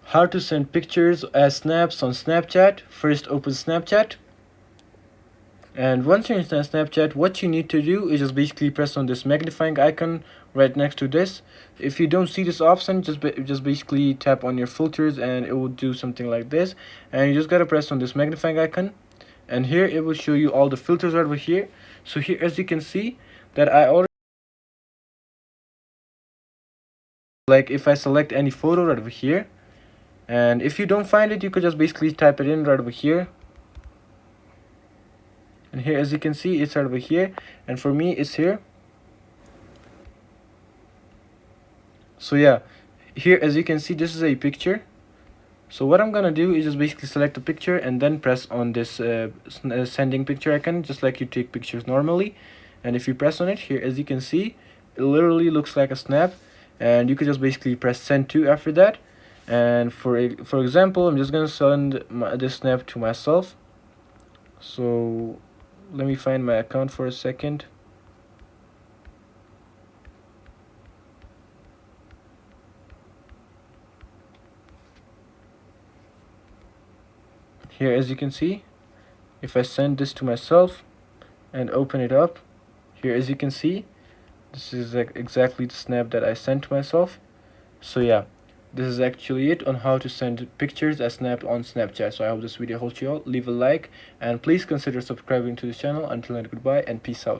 how to send pictures as snaps on Snapchat. First, open Snapchat. And once you're in Snapchat, what you need to do is just basically press on this magnifying icon right next to this. If you don't see this option, just basically tap on your filters and it will do something like this. And you just gotta press on this magnifying icon, and here it will show you all the filters right over here. So here, as you can see, that I already, like, if I select any photo right over here, and if you don't find it, you could just basically type it in right over here. And here, as you can see, it's right over here, and for me it's here. So yeah, here, as you can see, this is a picture. So what I'm gonna do is just basically select a picture and then press on this sending picture icon, just like you take pictures normally. And if you press on it, here, as you can see, it literally looks like a snap, and you could just basically press send to after that. And for example, I'm just gonna send this snap to myself. So let me find my account for a second. Here, as you can see, if I send this to myself and open it up, here, as you can see, this is like exactly the snap that I sent to myself. So yeah, this is actually it on how to send pictures as snap on Snapchat. So I hope this video helped you out. Leave a like and please consider subscribing to this channel. Until then, goodbye and peace out.